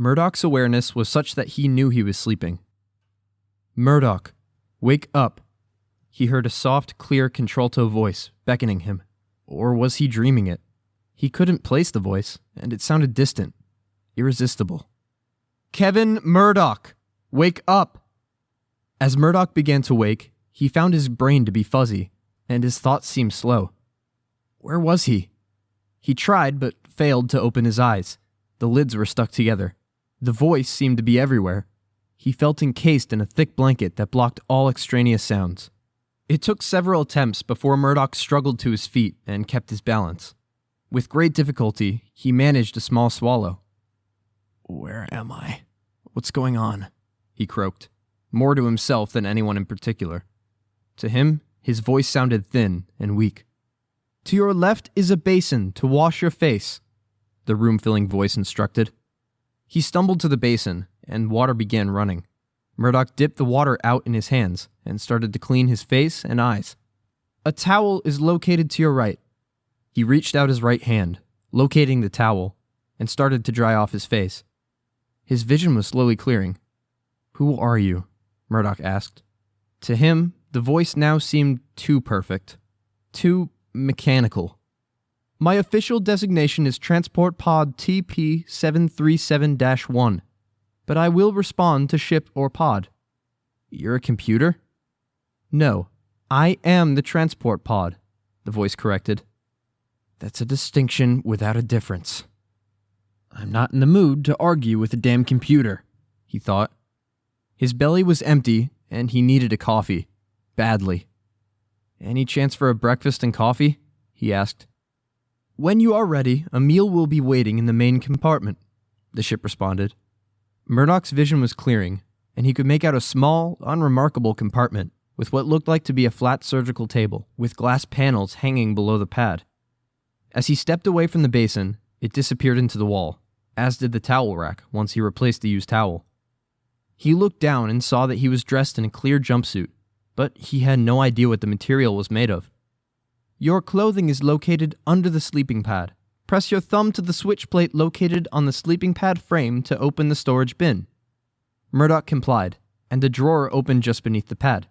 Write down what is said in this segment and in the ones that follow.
Murdock's awareness was such that he knew he was sleeping. "Murdock, wake up!" He heard a soft, clear contralto voice beckoning him. Or was he dreaming it? He couldn't place the voice, and it sounded distant, irresistible. "Kevin Murdock, wake up!" As Murdock began to wake, he found his brain to be fuzzy, and his thoughts seemed slow. Where was he? He tried, but failed to open his eyes. The lids were stuck together. The voice seemed to be everywhere. He felt encased in a thick blanket that blocked all extraneous sounds. It took several attempts before Murdock struggled to his feet and kept his balance. With great difficulty, he managed a small swallow. "Where am I? What's going on?" he croaked, more to himself than anyone in particular. To him, his voice sounded thin and weak. "To your left is a basin to wash your face," the room-filling voice instructed. He stumbled to the basin, and water began running. Murdock dipped the water out in his hands and started to clean his face and eyes. "A towel is located to your right." He reached out his right hand, locating the towel, and started to dry off his face. His vision was slowly clearing. "Who are you?" Murdock asked. To him, the voice now seemed too perfect, too mechanical. "My official designation is Transport Pod TP-737-1, but I will respond to ship or pod." "You're a computer?" "No, I am the Transport Pod," the voice corrected. "That's a distinction without a difference." "I'm not in the mood to argue with a damn computer," he thought. His belly was empty, and he needed a coffee, badly. "Any chance for a breakfast and coffee?" he asked. "When you are ready, a meal will be waiting in the main compartment," the ship responded. Murdock's vision was clearing, and he could make out a small, unremarkable compartment with what looked like to be a flat surgical table, with glass panels hanging below the pad. As he stepped away from the basin, it disappeared into the wall, as did the towel rack once he replaced the used towel. He looked down and saw that he was dressed in a clear jumpsuit, but he had no idea what the material was made of. "Your clothing is located under the sleeping pad. Press your thumb to the switch plate located on the sleeping pad frame to open the storage bin." Murdock complied, and a drawer opened just beneath the pad.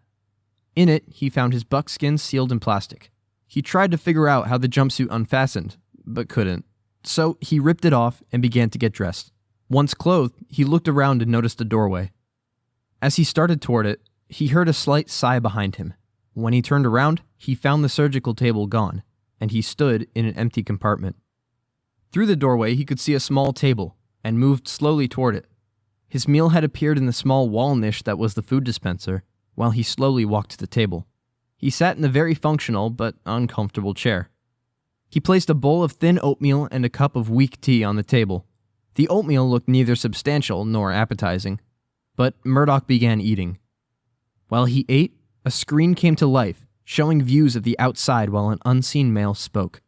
In it, he found his buckskin sealed in plastic. He tried to figure out how the jumpsuit unfastened, but couldn't. So he ripped it off and began to get dressed. Once clothed, he looked around and noticed a doorway. As he started toward it, he heard a slight sigh behind him. When he turned around, he found the surgical table gone, and he stood in an empty compartment. Through the doorway, he could see a small table, and moved slowly toward it. His meal had appeared in the small wall niche that was the food dispenser, while he slowly walked to the table. He sat in a very functional but uncomfortable chair. He placed a bowl of thin oatmeal and a cup of weak tea on the table. The oatmeal looked neither substantial nor appetizing, but Murdock began eating. While he ate, a screen came to life, showing views of the outside while an unseen male spoke.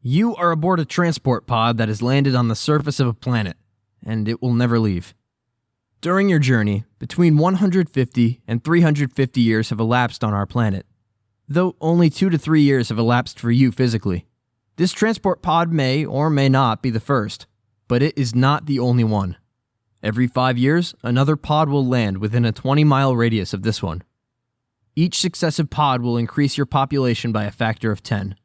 "You are aboard a transport pod that has landed on the surface of a planet, and it will never leave. During your journey, between 150 and 350 years have elapsed on our planet, though only 2 to 3 years have elapsed for you physically. This transport pod may or may not be the first, but it is not the only one. Every 5 years, another pod will land within a 20-mile radius of this one. Each successive pod will increase your population by a factor of 10.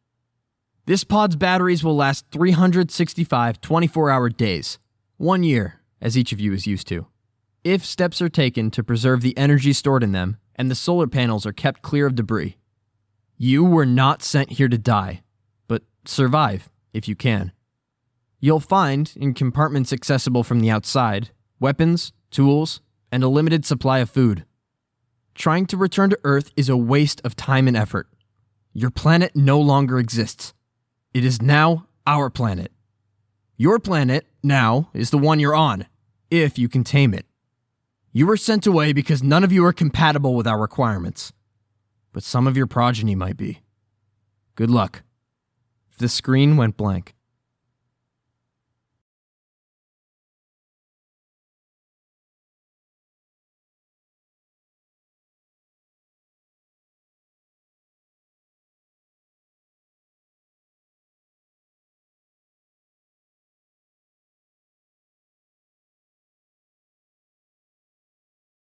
This pod's batteries will last 365 24-hour days, 1 year, as each of you is used to, if steps are taken to preserve the energy stored in them and the solar panels are kept clear of debris. You were not sent here to die, but survive if you can. You'll find, in compartments accessible from the outside, weapons, tools, and a limited supply of food. Trying to return to Earth is a waste of time and effort. Your planet no longer exists. It is now our planet. Your planet, now, is the one you're on, if you can tame it. You were sent away because none of you are compatible with our requirements, but some of your progeny might be. Good luck." The screen went blank.